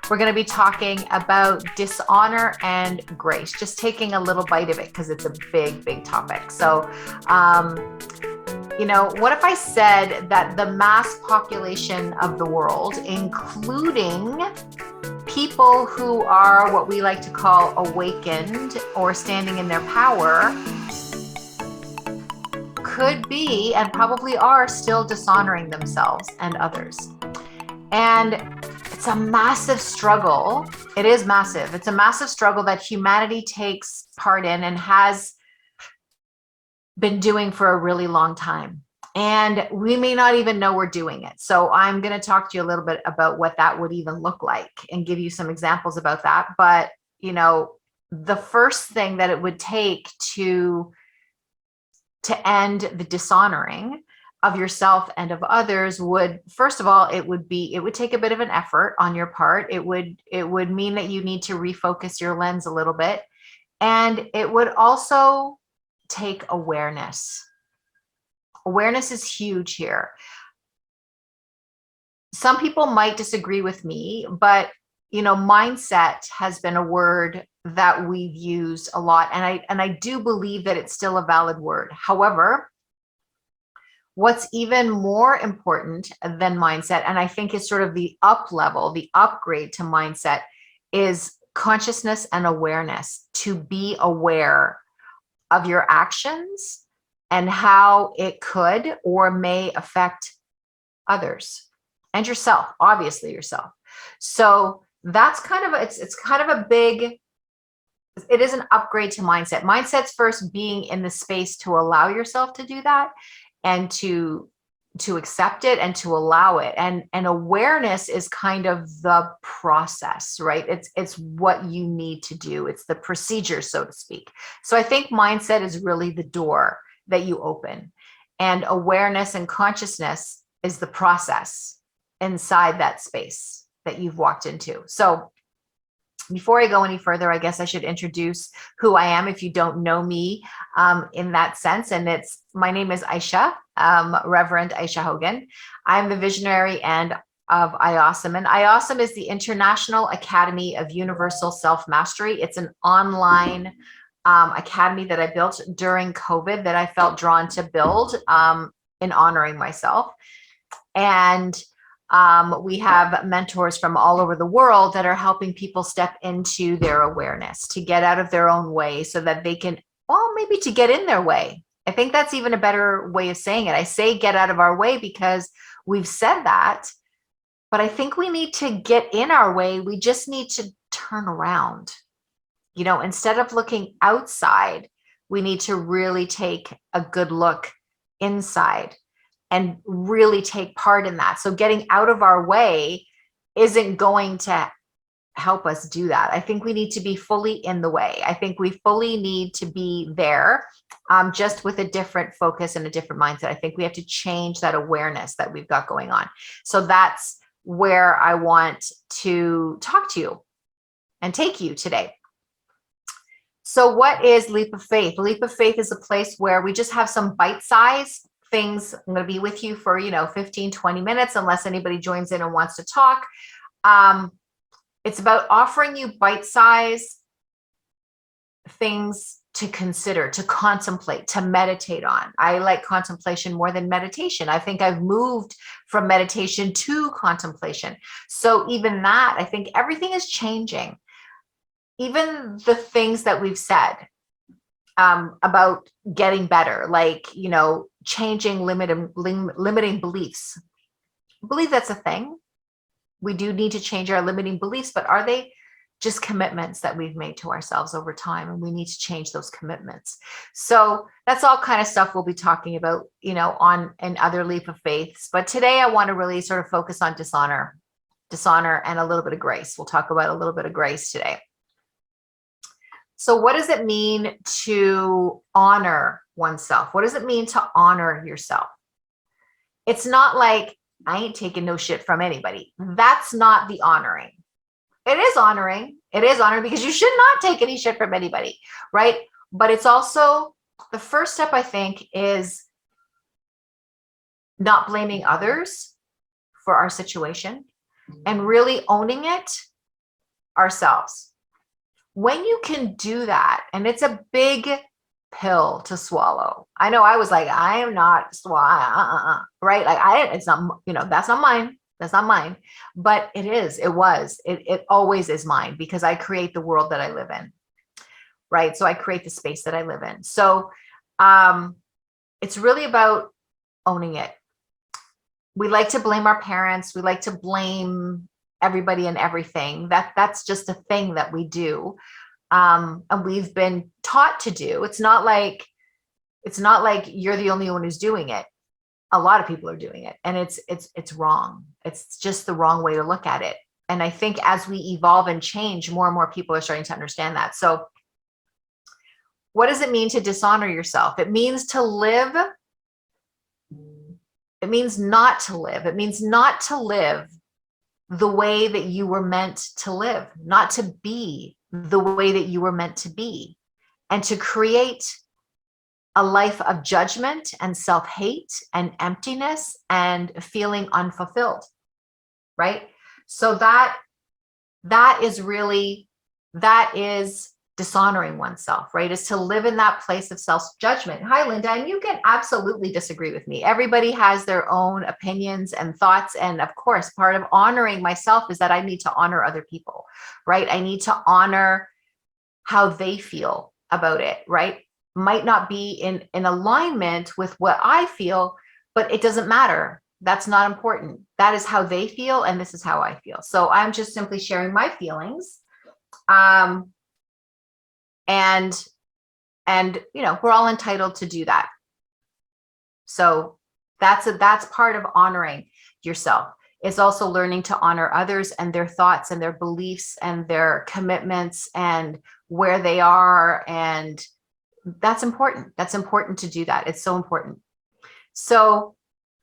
We're going to be talking about dishonor and grace, just taking a little bite of it because it's a big, big topic. So, what if I said that the mass population of the world, including people who are what we like to call awakened or standing in their power, could be and probably are still dishonoring themselves and others? And it's a massive struggle. It is massive. It's a massive struggle that humanity takes part in and has been doing for a really long time. And we may not even know we're doing it. So I'm going to talk to you a little bit about what that would even look like and give you some examples about that. But, the first thing that it would take to end the dishonoring of yourself and of others would, first of all, it would take a bit of an effort on your part. It would mean that you need to refocus your lens a little bit. And it would also take awareness. Awareness is huge here. Some people might disagree with me, but mindset has been a word that we've used a lot. And I do believe that it's still a valid word. However, what's even more important than mindset, and I think is sort of the up level, the upgrade to mindset, is consciousness and awareness. To be aware of your actions and how it could or may affect others and yourself, obviously yourself. So that's it's kind of a big, it is an upgrade to mindset. Mindset's first being in the space to allow yourself to do that and to accept it and to allow it. And awareness is kind of the process, right? It's what you need to do. It's the procedure, so to speak. So I think mindset is really the door that you open, and awareness and consciousness is the process inside that space that you've walked into. So before I go any further, I guess I should introduce who I am if you don't know me in that sense. And my name is Ayse, Reverend Ayse Hogan. I'm the visionary and of IAUSM. And IAUSM is the International Academy of Universal Self-Mastery. It's an online academy that I built during COVID that I felt drawn to build in honoring myself. And we have mentors from all over the world that are helping people step into their awareness, to get out of their own way so that they can, maybe to get in their way. I think that's even a better way of saying it. I say get out of our way because we've said that, but I think we need to get in our way. We just need to turn around. Instead of looking outside, we need to really take a good look inside and really take part in that. So getting out of our way isn't going to help us do that. I think we need to be fully in the way. I think we fully need to be there, just with a different focus and a different mindset. I think we have to change that awareness that we've got going on. So that's where I want to talk to you and take you today. So what is Leap of Faith? Leap of Faith is a place where we just have some bite-sized things. I'm going to be with you for, 15, 20 minutes, unless anybody joins in and wants to talk. It's about offering you bite-sized things to consider, to contemplate, to meditate on. I like contemplation more than meditation. I think I've moved from meditation to contemplation. So even that, I think everything is changing. Even the things that we've said about getting better, like, changing limiting beliefs. I believe that's a thing. We do need to change our limiting beliefs, but are they just commitments that we've made to ourselves over time? And we need to change those commitments. So that's all kind of stuff we'll be talking about, on in other Leap of Faiths. But today I want to really sort of focus on dishonor and a little bit of grace. We'll talk about a little bit of grace today. So what does it mean to honor oneself? What does it mean to honor yourself? It's not like I ain't taking no shit from anybody. That's not the honoring. It is honoring. It is honoring because you should not take any shit from anybody, right? But it's also, the first step, I think, is not blaming others for our situation, and really owning it ourselves. When you can do that, and it's a big pill to swallow. I know I was like, I am not right? Like it's not, that's not mine. That's not mine. But it always is mine, because I create the world that I live in. Right. So I create the space that I live in. So it's really about owning it. We like to blame our parents. We like to blame everybody and everything. That's just a thing that we do. And we've been taught to do. It's not like you're the only one who's doing it. A lot of people are doing it, and it's wrong. It's just the wrong way to look at it. And I think as we evolve and change, more and more people are starting to understand that. So what does it mean to dishonor yourself? It means to live. It means not to live. It means not to live the way that you were meant to live, not to be the way that you were meant to be, and to create a life of judgment and self-hate and emptiness and feeling unfulfilled, right? So that is dishonoring oneself, right? Is to live in that place of self-judgment. Hi, Linda, and you can absolutely disagree with me. Everybody has their own opinions and thoughts. And of course, part of honoring myself is that I need to honor other people, right? I need to honor how they feel about it, right? Might not be in alignment with what I feel, but it doesn't matter. That's not important. That is how they feel, and this is how I feel. So I'm just simply sharing my feelings. And we're all entitled to do that. So that's part of honoring yourself. It's also learning to honor others and their thoughts and their beliefs and their commitments and where they are. And that's important. That's important to do that. It's so important. So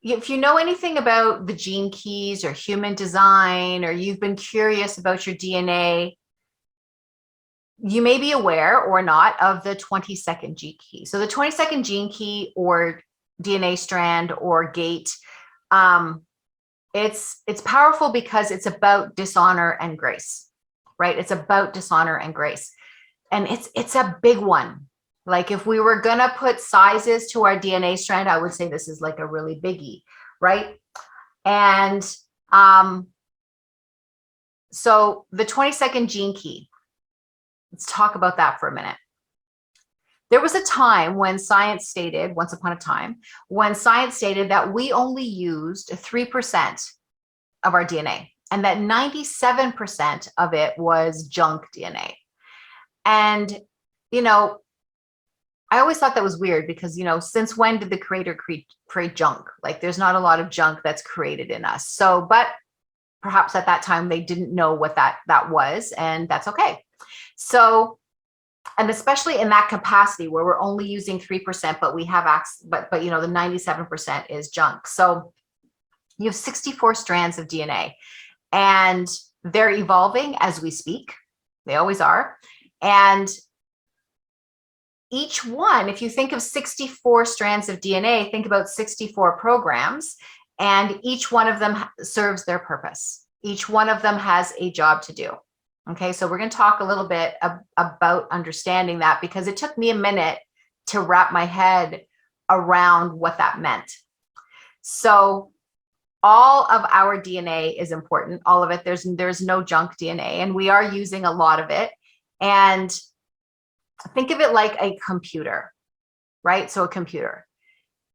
if you know anything about the gene keys or human design, or you've been curious about your DNA, you may be aware or not of the 22nd gene key. So the 22nd gene key or DNA strand or gate, it's powerful because it's about dishonor and grace, right? It's about dishonor and grace. And it's a big one. Like if we were going to put sizes to our DNA strand, I would say this is like a really biggie, right? And so the 22nd gene key, let's talk about that for a minute. There was a time when science stated, once upon a time, when science stated that we only used 3% of our DNA and that 97% of it was junk DNA. And, I always thought that was weird because, since when did the creator create junk? Like there's not a lot of junk that's created in us. So, but perhaps at that time they didn't know what that was, and that's okay. So, and especially in that capacity where we're only using 3%, but we have access, but the 97% is junk. So you have 64 strands of DNA, and they're evolving as we speak. They always are. And each one, if you think of 64 strands of DNA, think about 64 programs, and each one of them serves their purpose. Each one of them has a job to do. Okay, so we're going to talk a little bit about understanding that, because it took me a minute to wrap my head around what that meant. So all of our DNA is important, all of it. There's no junk DNA, and we are using a lot of it. And think of it like a computer, right? So a computer.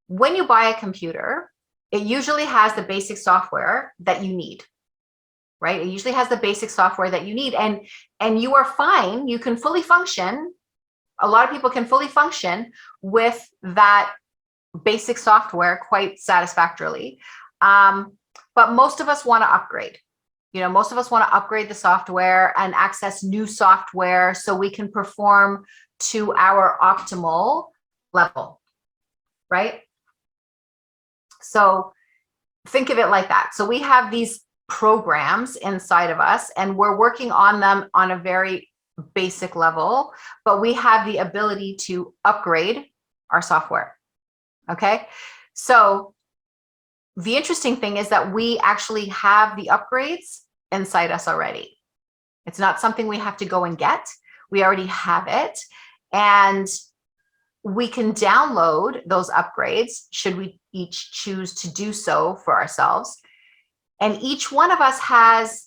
When you buy a computer, it usually has the basic software that you need, right? It usually has the basic software that you need, and you are fine. You can fully function. A lot of people can fully function with that basic software quite satisfactorily. But most of us want to upgrade. Most of us want to upgrade the software and access new software so we can perform to our optimal level, right? So think of it like that. So we have these programs inside of us, and we're working on them on a very basic level, but we have the ability to upgrade our software. Okay. So the interesting thing is that we actually have the upgrades inside us already. It's not something we have to go and get. We already have it. And we can download those upgrades should we each choose to do so for ourselves. And each one of us has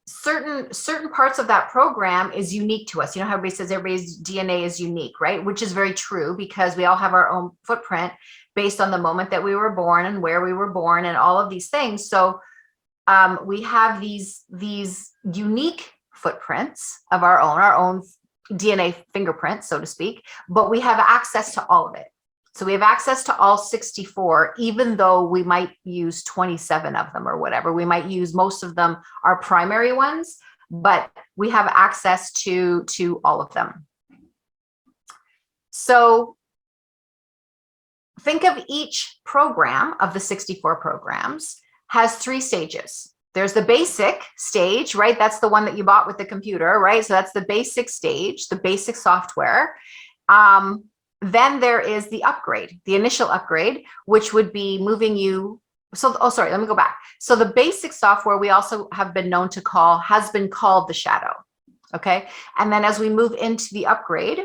certain parts of that program is unique to us. You know how everybody says everybody's DNA is unique, right? Which is very true, because we all have our own footprint based on the moment that we were born and where we were born and all of these things. So we have these unique footprints of our own DNA fingerprint, so to speak, but we have access to all of it. So we have access to all 64, even though we might use 27 of them or whatever. We might use most of them, our primary ones, but we have access to all of them. So think of each program of the 64 programs has 3 stages. There's the basic stage, right? That's the one that you bought with the computer, right? So that's the basic stage, the basic software. Then there is the upgrade, the initial upgrade, which would be moving you. So, let me go back. So the basic software we also have been known to call, has been called the shadow. Okay. And then as we move into the upgrade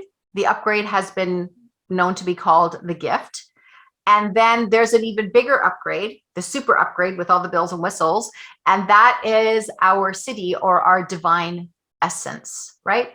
has been known to be called the gift. And then there's an even bigger upgrade, the super upgrade with all the bells and whistles. And that is our city, or our divine essence, right?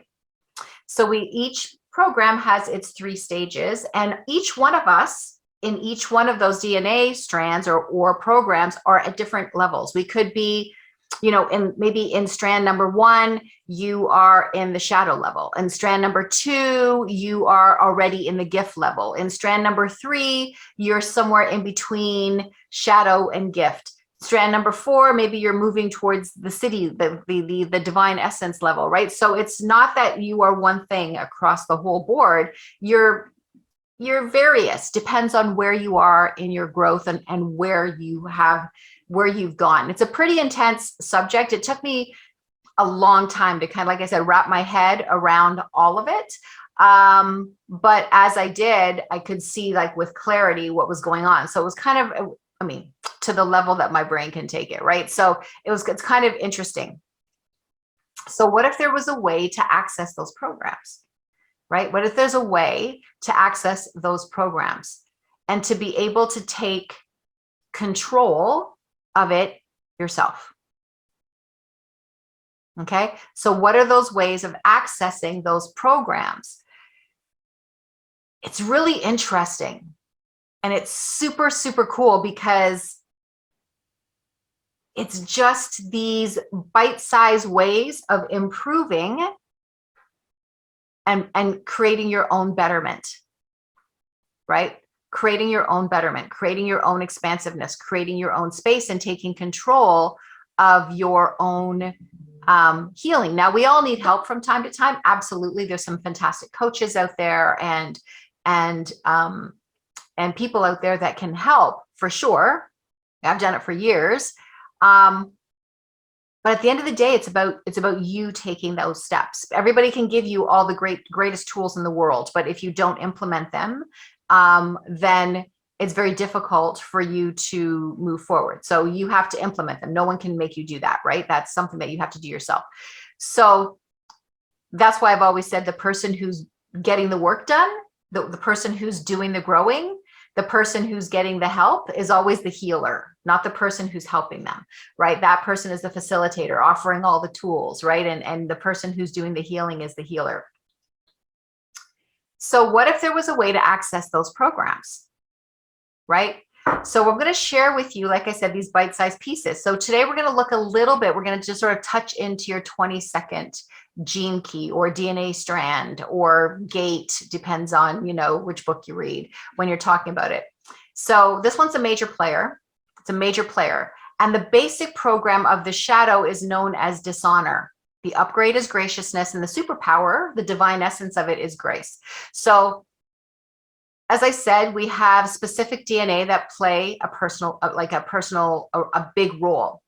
So each program has its 3 stages, and each one of us in each one of those DNA strands or programs are at different levels. We could be, maybe in strand number 1, you are in the shadow level. In strand number 2, you are already in the gift level. In strand number 3, you're somewhere in between shadow and gift. Strand number 4, maybe you're moving towards the city, the divine essence level, right? So it's not that you are one thing across the whole board. You're various, depends on where you are in your growth and where you've gone. It's a pretty intense subject. It took me a long time to kind of, like I said, wrap my head around all of it. But as I did, I could see like with clarity what was going on. So it was kind of, to the level that my brain can take it, right? So it's kind of interesting. So what if there was a way to access those programs, right? What if there's a way to access those programs and to be able to take control of it yourself? Okay, so what are those ways of accessing those programs? It's really interesting. And it's super, super cool, because it's just these bite-sized ways of improving and creating your own betterment, right? Creating your own betterment, creating your own expansiveness, creating your own space, and taking control of your own healing. Now, we all need help from time to time. Absolutely. There's some fantastic coaches out there and people out there that can help, for sure. I've done it for years. But at the end of the day, it's about you taking those steps. Everybody can give you all the greatest tools in the world, but if you don't implement them, then it's very difficult for you to move forward. So you have to implement them. No one can make you do that, right? That's something that you have to do yourself. So that's why I've always said the person who's getting the work done, the person who's doing the growing, the person who's getting the help is always the healer, not the person who's helping them, right? That person is the facilitator, offering all the tools, right? And the person who's doing the healing is the healer. So what if there was a way to access those programs, right? So we're going to share with you, like I said, these bite-sized pieces. So today we're going to look a little bit, we're going to just sort of touch into your 22nd gene key or DNA strand or gate, depends on, which book you read when you're talking about it. So this one's a major player. It's a major player. And the basic program of the shadow is known as dishonor. The upgrade is graciousness, and the superpower, the divine essence of it, is grace. So as I said, we have specific DNA that play a big role.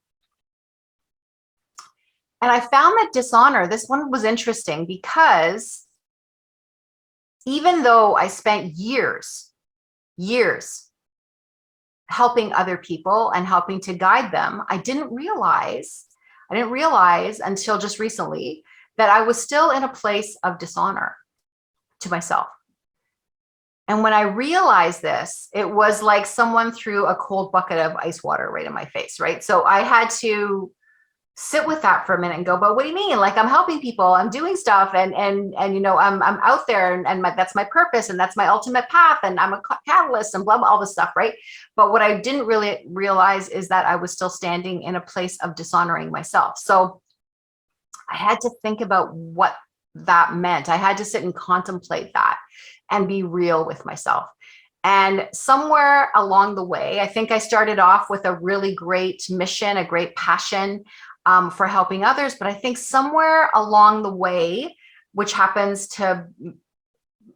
And I found that dishonor, this one was interesting, because even though I spent years helping other people and helping to guide them, I didn't realize until just recently that I was still in a place of dishonor to myself. And when I realized this, it was like someone threw a cold bucket of ice water right in my face, right? So I had to sit with that for a minute and go, but what do you mean? Like, I'm helping people, I'm doing stuff, and I'm out there, and that's my purpose, and that's my ultimate path, and I'm a catalyst, and blah, blah, all this stuff, right? But what I didn't really realize is that I was still standing in a place of dishonoring myself. So I had to think about what that meant. I had to sit and contemplate that and be real with myself. And somewhere along the way, I think I started off with a really great mission, a great passion for helping others. But I think somewhere along the way, which happens to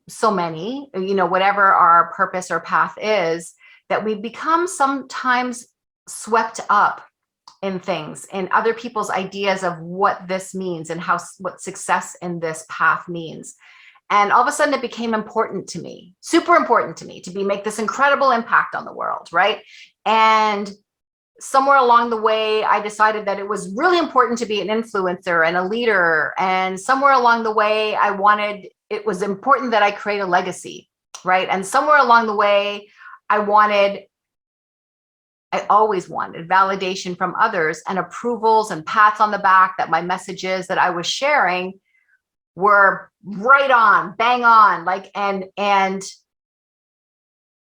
so many, whatever our purpose or path is, that we become sometimes swept up in things, in other people's ideas of what this means and what success in this path means. And all of a sudden it became important to me, super important to me, to make this incredible impact on the world, right? And somewhere along the way, I decided that it was really important to be an influencer and a leader. And somewhere along the way, it was important that I create a legacy, right? And somewhere along the way, I always wanted validation from others and approvals and pats on the back that my messages that I was sharing were right on, bang on, and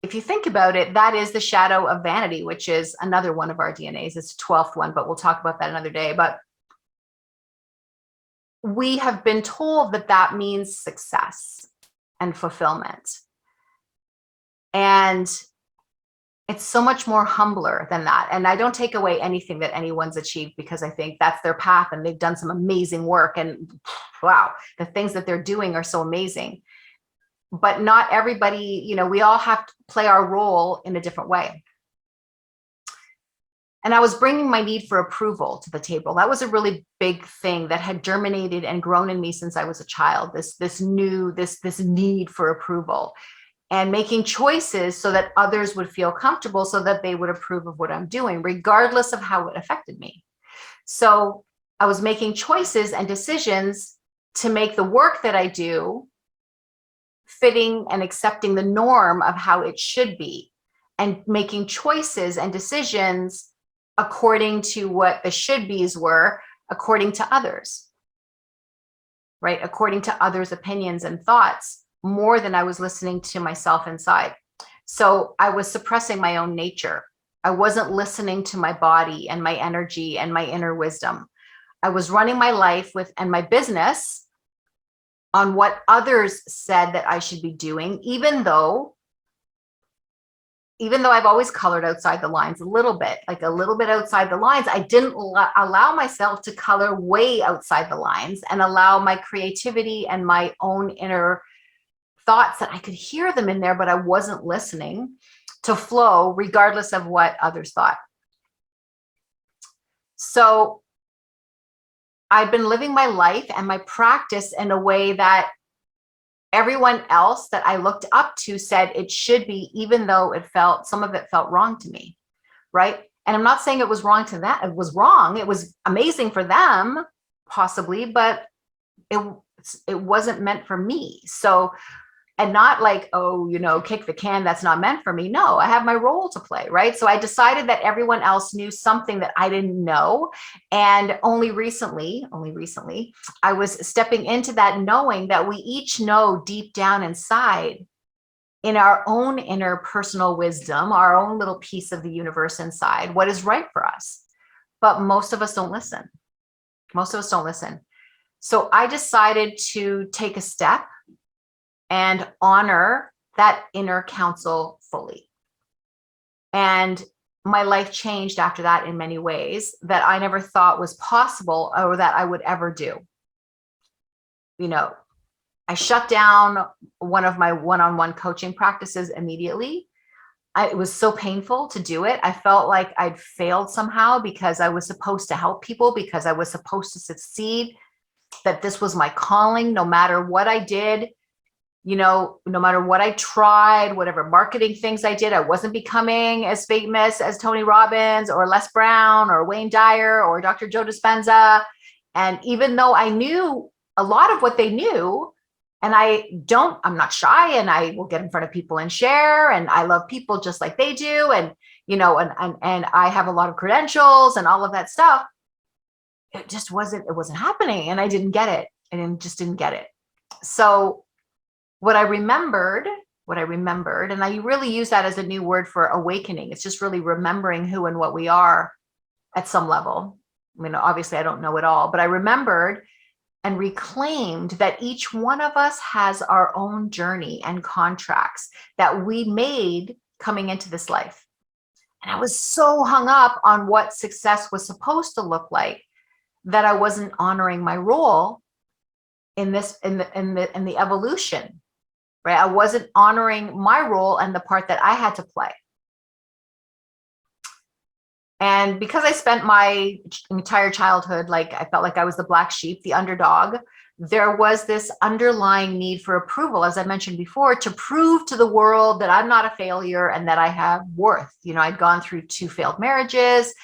if you think about it, that is the shadow of vanity, which is another one of our DNAs. It's the 12th one, but we'll talk about that another day. But we have been told that that means success and fulfillment. And it's so much more humbler than that. And I don't take away anything that anyone's achieved, because I think that's their path and they've done some amazing work. And wow, the things that they're doing are so amazing. But not everybody, we all have to play our role in a different way. And I was bringing my need for approval to the table. That was a really big thing that had germinated and grown in me since I was a child, this need for approval, and making choices so that others would feel comfortable, so that they would approve of what I'm doing, regardless of how it affected me. So I was making choices and decisions to make the work that I do fitting and accepting the norm of how it should be, and making choices and decisions according to what the should be's were, according to others, right? According to others' opinions and thoughts, more than I was listening to myself inside. So I was suppressing my own nature. I wasn't listening to my body and my energy and my inner wisdom. I was running my life and my business on what others said that I should be doing, even though I've always colored outside the lines a little bit outside the lines. I didn't allow myself to color way outside the lines and allow my creativity and my own inner thoughts, that I could hear them in there, but I wasn't listening, to flow regardless of what others thought. So I've been living my life and my practice in a way that everyone else that I looked up to said it should be, even though some of it felt wrong to me, right? And I'm not saying it was wrong to that. It was wrong. It was amazing for them, possibly, but it wasn't meant for me. So, and not like, kick the can, that's not meant for me. No, I have my role to play, right? So I decided that everyone else knew something that I didn't know. And only recently, I was stepping into that, knowing that we each know deep down inside, in our own inner personal wisdom, our own little piece of the universe inside, what is right for us. But most of us don't listen. So I decided to take a step and honor that inner counsel fully. And my life changed after that in many ways that I never thought was possible or that I would ever do. I shut down one of my one-on-one coaching practices immediately. It was so painful to do it. I felt like I'd failed somehow, because I was supposed to help people, because I was supposed to succeed, that this was my calling. No matter what I did, no matter what I tried, whatever marketing things I did, I wasn't becoming as famous as Tony Robbins or Les Brown or Wayne Dyer or Dr. Joe Dispenza. And even though I knew a lot of what they knew, and I'm not shy, and I will get in front of people and share, and I love people just like they do. And, and I have a lot of credentials and all of that stuff. It wasn't happening. And I didn't get it. Just didn't get it. So what I remembered, and I really use that as a new word for awakening. It's just really remembering who and what we are at some level. I mean, obviously I don't know it all, but I remembered and reclaimed that each one of us has our own journey and contracts that we made coming into this life. And I was so hung up on what success was supposed to look like that I wasn't honoring my role in the evolution, right? I wasn't honoring my role and the part that I had to play. And because I spent my entire childhood, I felt like I was the black sheep, the underdog, there was this underlying need for approval, as I mentioned before, to prove to the world that I'm not a failure and that I have worth. I'd gone through 2 failed marriages,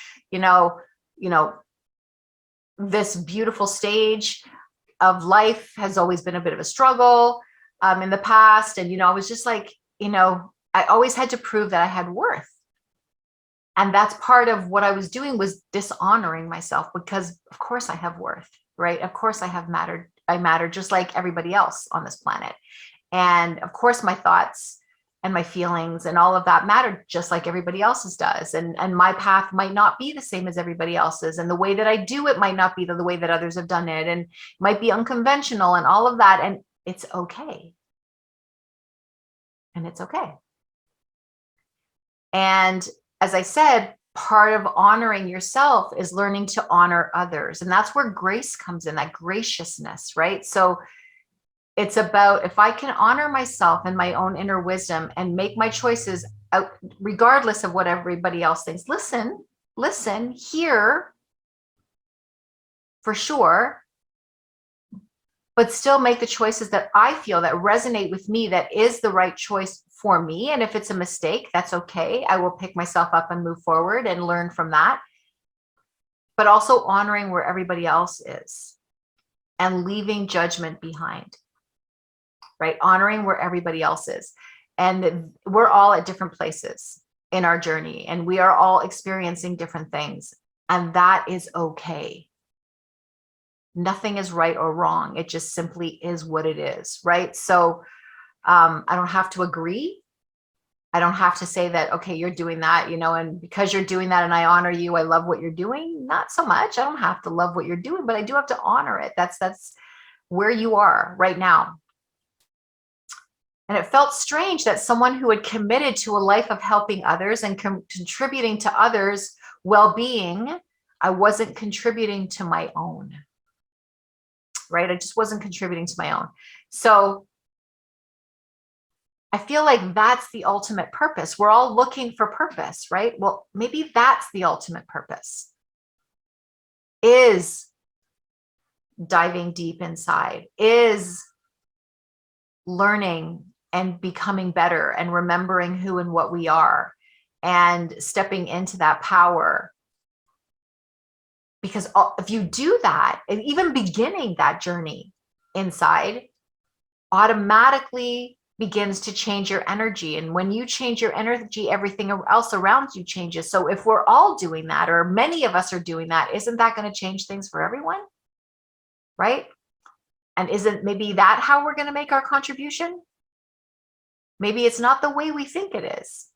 this beautiful stage of life has always been a bit of a struggle in the past. And, I was just I always had to prove that I had worth. And that's part of what I was doing, was dishonoring myself, because of course I have worth, right? Of course I matter just like everybody else on this planet. And of course my thoughts and my feelings and all of that matter just like everybody else's does. And my path might not be the same as everybody else's. And the way that I do it might not be the way that others have done it, and might be unconventional and all of that. And it's okay. And it's okay. And as I said, part of honoring yourself is learning to honor others. And that's where grace comes in, that graciousness, right? So it's about, if I can honor myself and my own inner wisdom and make my choices out, regardless of what everybody else thinks. Listen, hear for sure, but still make the choices that I feel that resonate with me, that is the right choice for me. And if it's a mistake, that's okay. I will pick myself up and move forward and learn from that. But also honoring where everybody else is and leaving judgment behind, right? Honoring where everybody else is. And we're all at different places in our journey, and we are all experiencing different things. And that is okay. Nothing is right or wrong. It just simply is what it is, right? So I don't have to agree. I don't have to say that, okay, you're doing that, and because you're doing that and I honor you, I love what you're doing. Not so much. I don't have to love what you're doing, but I do have to honor it. That's where you are right now. And it felt strange that someone who had committed to a life of helping others and contributing to others' well-being, I wasn't contributing to my own, right? I just wasn't contributing to my own. So I feel like that's the ultimate purpose. We're all looking for purpose, right? Well, maybe that's the ultimate purpose, is diving deep inside, is learning and becoming better and remembering who and what we are and stepping into that power. Because if you do that, and even beginning that journey inside automatically begins to change your energy. And when you change your energy, everything else around you changes. So if we're all doing that, or many of us are doing that, isn't that going to change things for everyone? Right? And isn't maybe that how we're going to make our contribution? Maybe it's not the way we think it is.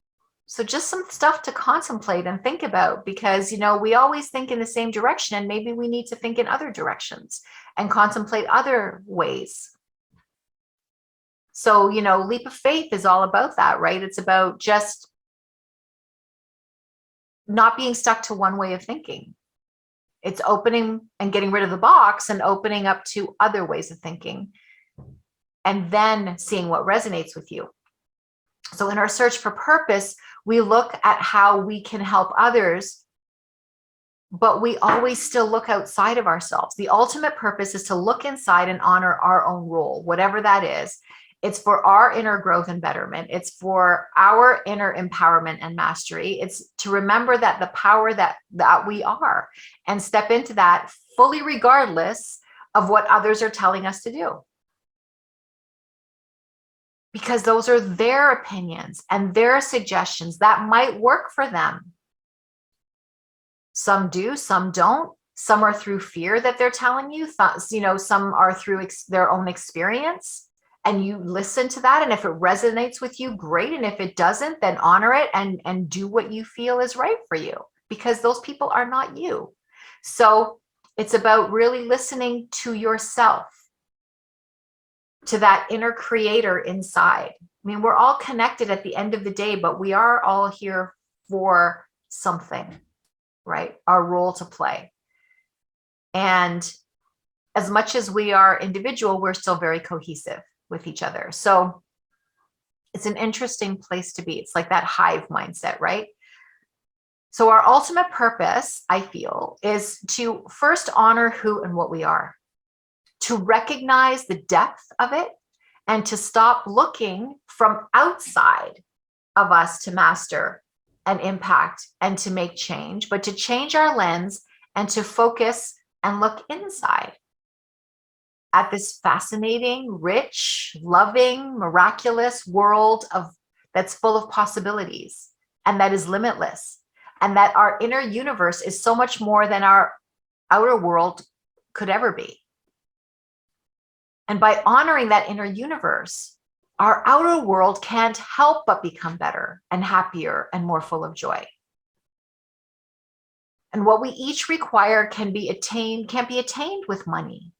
So just some stuff to contemplate and think about, because, we always think in the same direction, and maybe we need to think in other directions and contemplate other ways. So, leap of faith is all about that, right? It's about just not being stuck to one way of thinking. It's opening and getting rid of the box and opening up to other ways of thinking, and then seeing what resonates with you. So in our search for purpose, we look at how we can help others, but we always still look outside of ourselves. The ultimate purpose is to look inside and honor our own role, whatever that is, It's for our inner growth and betterment. It's for our inner empowerment and mastery. It's to remember that the power that we are, and step into that fully regardless of what others are telling us to do. Because those are their opinions and their suggestions that might work for them. Some do, some don't. Some are through fear that they're telling you, some are through their own experience. And you listen to that, and if it resonates with you, great. And if it doesn't, then honor it and do what you feel is right for you, because those people are not you. So it's about really listening to yourself, to that inner creator inside. I mean, we're all connected at the end of the day, but we are all here for something, right? Our role to play. And as much as we are individual, we're still very cohesive with each other. So it's an interesting place to be. It's like that hive mindset, right? So our ultimate purpose, I feel, is to first honor who and what we are, to recognize the depth of it, and to stop looking from outside of us to master and impact and to make change, but to change our lens and to focus and look inside at this fascinating, rich, loving, miraculous world that's full of possibilities and that is limitless, and that our inner universe is so much more than our outer world could ever be. And by honoring that inner universe, our outer world can't help but become better and happier and more full of joy. And what we each require can't be attained with money,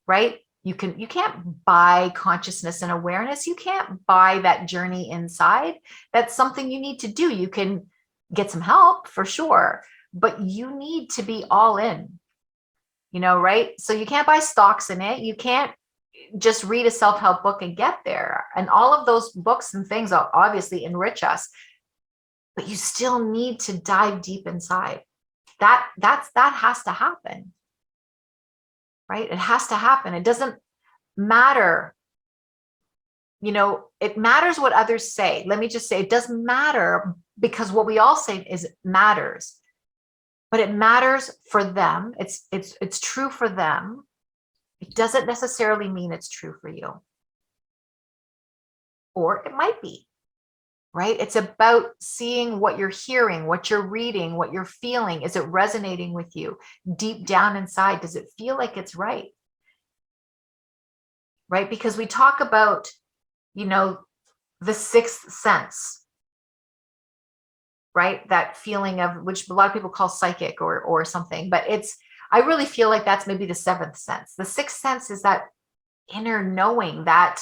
right? You can't buy consciousness and awareness. You can't buy that journey inside. That's something you need to do. You can get some help for sure, but you need to be all in, right? So you can't buy stocks in it. You can't just read a self-help book and get there. And all of those books and things obviously enrich us, but you still need to dive deep inside. That has to happen, right? It has to happen. It doesn't matter. It matters what others say. Let me just say, it doesn't matter, because what we all say matters, but it matters for them. It's true for them. It doesn't necessarily mean it's true for you. Or it might be, right? It's about seeing what you're hearing, what you're reading, what you're feeling. Is it resonating with you deep down inside? Does it feel like it's right? Right? Because we talk about, the sixth sense, right? That feeling of, which a lot of people call psychic or something, but I really feel like that's maybe the seventh sense. The sixth sense is that inner knowing that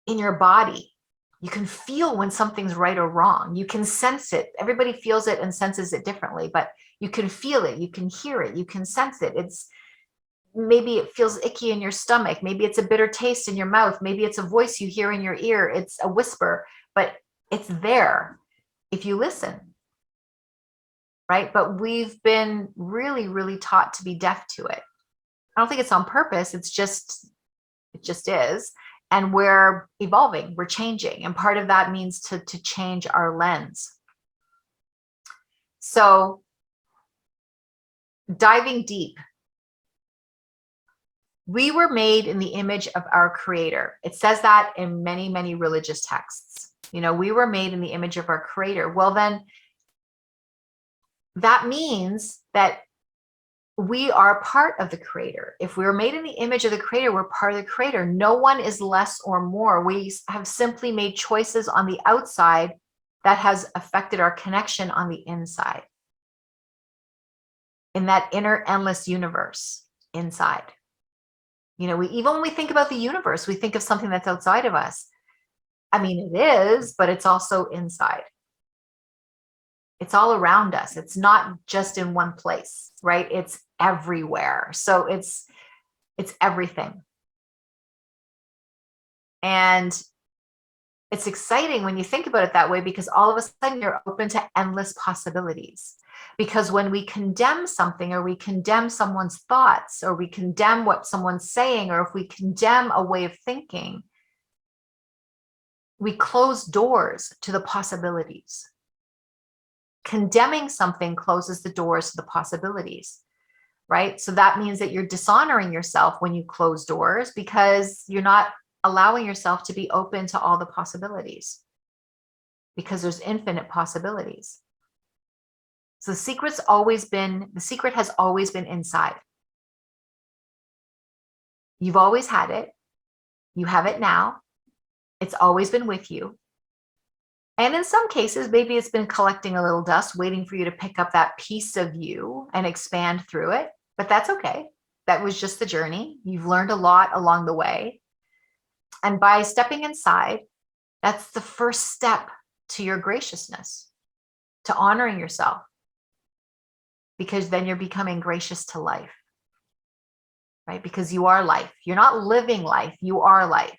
in your body, you can feel when something's right or wrong. You can sense it. Everybody feels it and senses it differently, but you can feel it. You can hear it. You can sense it. Maybe it feels icky in your stomach. Maybe it's a bitter taste in your mouth. Maybe it's a voice you hear in your ear. It's a whisper, but it's there if you listen. Right? But we've been really, really taught to be deaf to it. I don't think it's on purpose. It just is. And we're evolving, we're changing. And part of that means to change our lens. So diving deep, we were made in the image of our Creator. It says that in many, many religious texts. We were made in the image of our Creator. Well, then that means that we are part of the Creator. If we were made in the image of the Creator, we're part of the Creator. No one is less or more. We have simply made choices on the outside that has affected our connection on the inside, in that inner endless universe inside. Even when we think about the universe, we think of something that's outside of us. I mean, it is, but it's also inside. It's all around us. It's not just in one place, right? It's everywhere. So it's everything. And it's exciting when you think about it that way, because all of a sudden you're open to endless possibilities. Because when we condemn something, or we condemn someone's thoughts, or we condemn what someone's saying, or if we condemn a way of thinking, we close doors to the possibilities. Condemning something closes the doors to the possibilities, right? So that means that you're dishonoring yourself when you close doors, because you're not allowing yourself to be open to all the possibilities, because there's infinite possibilities. So the secret has always been inside. You've always had it. You have it now. It's always been with you. And in some cases, maybe it's been collecting a little dust, waiting for you to pick up that piece of you and expand through it. But that's okay. That was just the journey. You've learned a lot along the way. And by stepping inside, that's the first step to your graciousness, to honoring yourself, because then you're becoming gracious to life, right? Because you are life. You're not living life. You are life,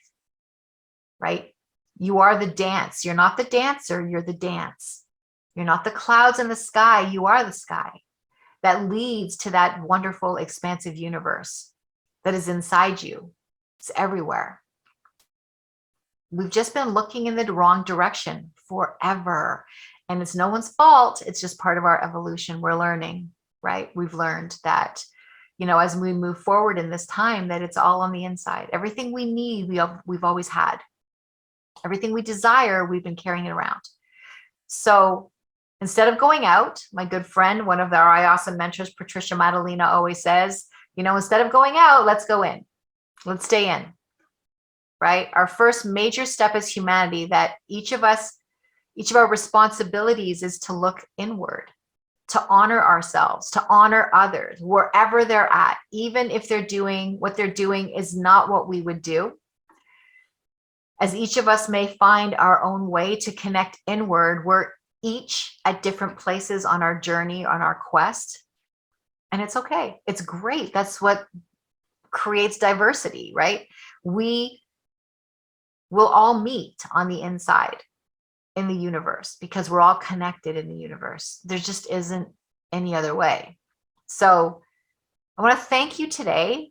right? You are the dance. You're not the dancer. You're the dance. You're not the clouds in the sky. You are the sky that leads to that wonderful, expansive universe that is inside you. It's everywhere. We've just been looking in the wrong direction forever. And it's no one's fault. It's just part of our evolution. We're learning, right? We've learned that, as we move forward in this time, that it's all on the inside. Everything we need, we've always had. Everything we desire, we've been carrying it around. So instead of going out, my good friend, one of our IAUSM mentors, Patricia Madalena, always says, instead of going out, let's go in. Let's stay in, right? Our first major step as humanity, that each of our responsibilities is to look inward, to honor ourselves, to honor others, wherever they're at, even if what they're doing is not what we would do. As each of us may find our own way to connect inward, we're each at different places on our journey, on our quest. And it's okay. It's great. That's what creates diversity, right? We will all meet on the inside in the universe, because we're all connected in the universe. There just isn't any other way. So I want to thank you today.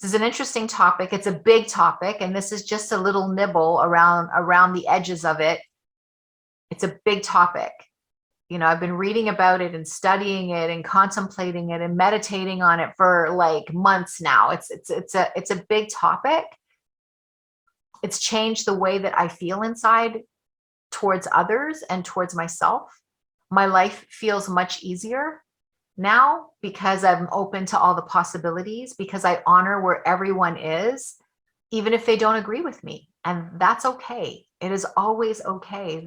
This is an interesting topic. It's a big topic, and this is just a little nibble around the edges of it. It's a big topic. I've been reading about it and studying it and contemplating it and meditating on it for like months now. It's a big topic. It's changed the way that I feel inside towards others and towards myself. My life feels much easier now because I'm open to all the possibilities, because I honor where everyone is, even if they don't agree with me. And that's okay. It is always okay.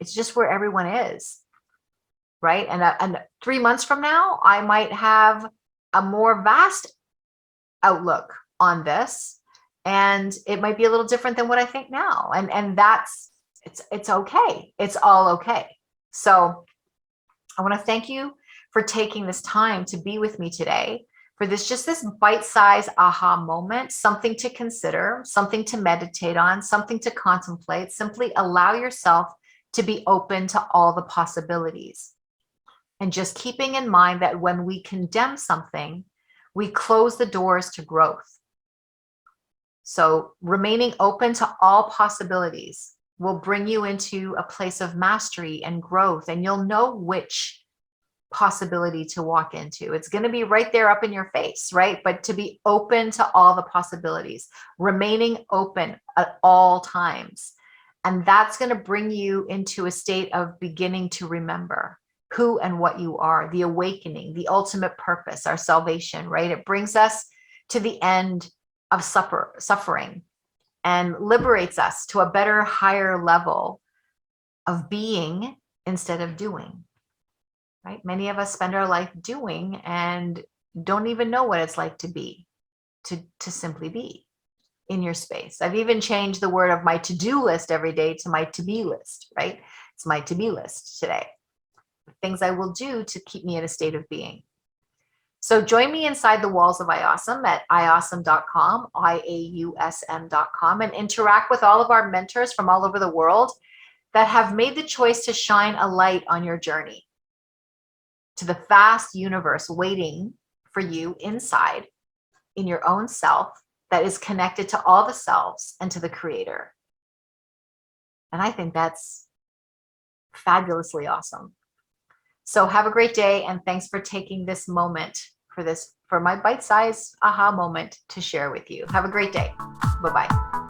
It's just where everyone is, right? And 3 months from now, I might have a more vast outlook on this, and it might be a little different than what I think now. And it's okay. It's all okay. So I want to thank you for taking this time to be with me today, for this bite-sized aha moment, something to consider, something to meditate on, something to contemplate. Simply allow yourself to be open to all the possibilities. And just keeping in mind that when we condemn something, we close the doors to growth. So remaining open to all possibilities will bring you into a place of mastery and growth, and you'll know which possibility to walk into. It's going to be right there up in your face, right? But to be open to all the possibilities, remaining open at all times. And that's going to bring you into a state of beginning to remember who and what you are, the awakening, the ultimate purpose, our salvation, right? It brings us to the end of suffering and liberates us to a better, higher level of being instead of doing, right? Many of us spend our life doing and don't even know what it's like to be, to simply be in your space. I've even changed the word of my to-do list every day to my to-be list, right? It's my to-be list today. Things I will do to keep me in a state of being. So join me inside the walls of IAUSM at IAUSM.com, IAUSM.com, and interact with all of our mentors from all over the world that have made the choice to shine a light on your journey to the vast universe waiting for you inside in your own self, that is connected to all the selves and to the Creator. And I think that's fabulously awesome. So have a great day, and thanks for taking this moment for my bite-sized aha moment to share with you. Have a great day. Bye-bye.